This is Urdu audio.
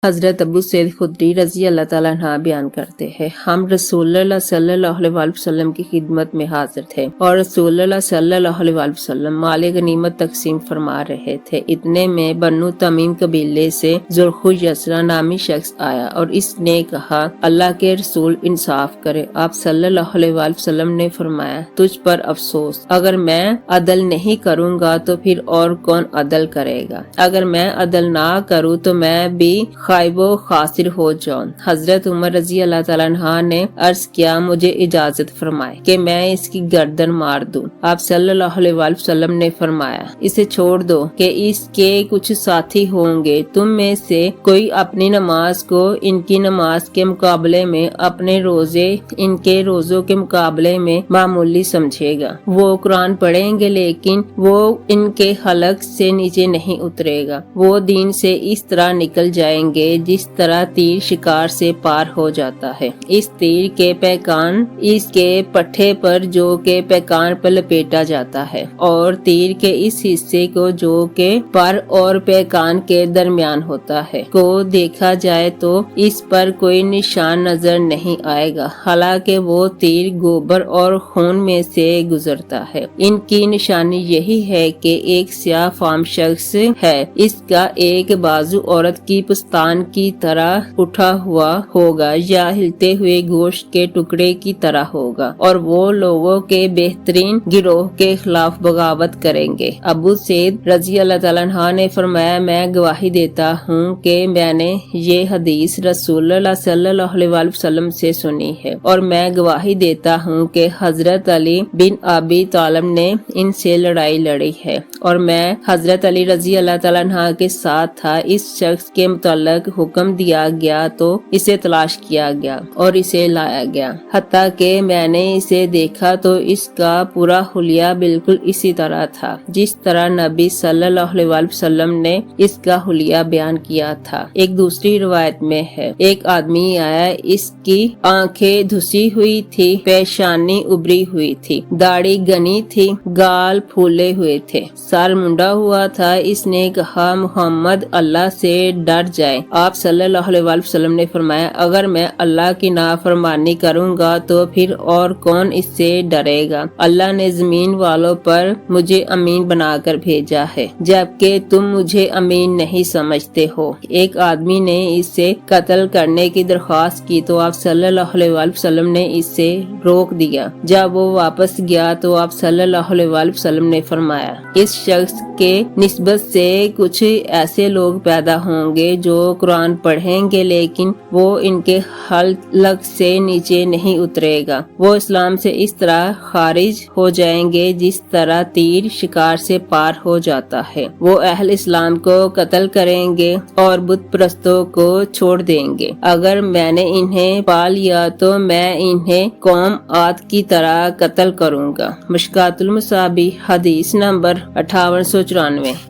حضرت ابو سعید خدری رضی اللہ تعالیٰ عنہ بیان کرتے ہیں، ہم رسول اللہ صلی اللہ علیہ وآلہ وسلم کی خدمت میں حاضر تھے اور رسول اللہ صلی اللہ علیہ وآلہ وسلم مال غنیمت تقسیم فرما رہے تھے۔ اتنے میں بنو تمیم قبیلے سے ذوالخیسرہ نامی شخص آیا اور اس نے کہا، اللہ کے رسول انصاف کرے۔ آپ صلی اللہ علیہ وآلہ وسلم نے فرمایا، تجھ پر افسوس، اگر میں عدل نہیں کروں گا تو پھر اور کون عدل کرے گا؟ اگر میں عدل نہ کروں تو میں بھی خائب و خاسر ہو جاؤں۔ حضرت عمر رضی اللہ تعالیٰ عنہ نے عرض کیا، مجھے اجازت فرمائے کہ میں اس کی گردن مار دوں۔ آپ صلی اللہ علیہ وآلہ وسلم نے فرمایا، اسے چھوڑ دو کہ اس کے کچھ ساتھی ہوں گے، تم میں سے کوئی اپنی نماز کو ان کی نماز کے مقابلے میں، اپنے روزے ان کے روزوں کے مقابلے میں معمولی سمجھے گا۔ وہ قرآن پڑھیں گے لیکن وہ ان کے حلق سے نیچے نہیں اترے گا۔ وہ دین سے اس طرح نکل جائیں گے جس طرح تیر شکار سے پار ہو جاتا ہے۔ اس تیر کے پیکان اس کے پٹھے پر جو کہ پیکان پر لپیٹا جاتا ہے، اور تیر کے اس حصے کو جو کہ پر اور پیکان کے درمیان ہوتا ہے کو دیکھا جائے تو اس پر کوئی نشان نظر نہیں آئے گا، حالانکہ وہ تیر گوبر اور خون میں سے گزرتا ہے۔ ان کی نشانی یہی ہے کہ ایک سیاہ فام شخص ہے، اس کا ایک بازو عورت کی پستان کی طرح اٹھا ہوا ہوگا یا ہلتے ہوئے گوشت کے ٹکڑے کی طرح ہوگا، اور وہ لوگوں کے بہترین گروہ کے خلاف بغاوت کریں گے۔ ابو سعید رضی اللہ تعالیٰ عنہ نے فرمایا، میں گواہی دیتا ہوں کہ میں نے یہ حدیث رسول اللہ صلی اللہ علیہ وآلہ وسلم سے سنی ہے، اور میں گواہی دیتا ہوں کہ حضرت علی بن ابی طالب نے ان سے لڑائی لڑی ہے، اور میں حضرت علی رضی اللہ تعالیٰ عنہ کے ساتھ تھا۔ اس شخص کے متعلق حکم دیا گیا تو اسے تلاش کیا گیا اور اسے لایا گیا، حتیٰ کہ میں نے اسے دیکھا تو اس کا پورا حلیہ بالکل اسی طرح تھا جس طرح نبی صلی اللہ علیہ وآلہ وسلم نے اس کا حلیہ بیان کیا تھا۔ ایک دوسری روایت میں ہے، ایک آدمی آیا، اس کی آنکھیں دھسی ہوئی تھی، پیشانی ابری ہوئی تھی، داڑھی گنی تھی، گال پھولے ہوئے تھے، سر منڈا ہوا تھا۔ اس نے کہا، محمد اللہ سے ڈر جائے۔ آپ صلی اللہ علیہ وآلہ وسلم نے فرمایا، اگر میں اللہ کی نافرمانی کروں گا تو پھر اور کون اس سے ڈرے گا؟ اللہ نے زمین والوں پر مجھے امین بنا کر بھیجا ہے، جبکہ تم مجھے امین نہیں سمجھتے ہو۔ ایک آدمی نے اس سے قتل کرنے کی درخواست کی تو آپ صلی اللہ علیہ وآلہ وسلم نے اس سے روک دیا۔ جب وہ واپس گیا تو آپ صلی اللہ علیہ وآلہ وسلم نے فرمایا، اس شخص کے نسبت سے کچھ ایسے لوگ پیدا ہوں گے جو قرآن پڑھیں گے لیکن وہ ان کے حلق سے نیچے نہیں اترے گا۔ وہ اسلام سے اس طرح خارج ہو جائیں گے جس طرح تیر شکار سے پار ہو جاتا ہے۔ وہ اہل اسلام کو قتل کریں گے اور بت پرستوں کو چھوڑ دیں گے۔ اگر میں نے انہیں پا لیا تو میں انہیں قوم عاد کی طرح قتل کروں گا۔ مشکوٰۃ المصابیح حدیث نمبر 5894۔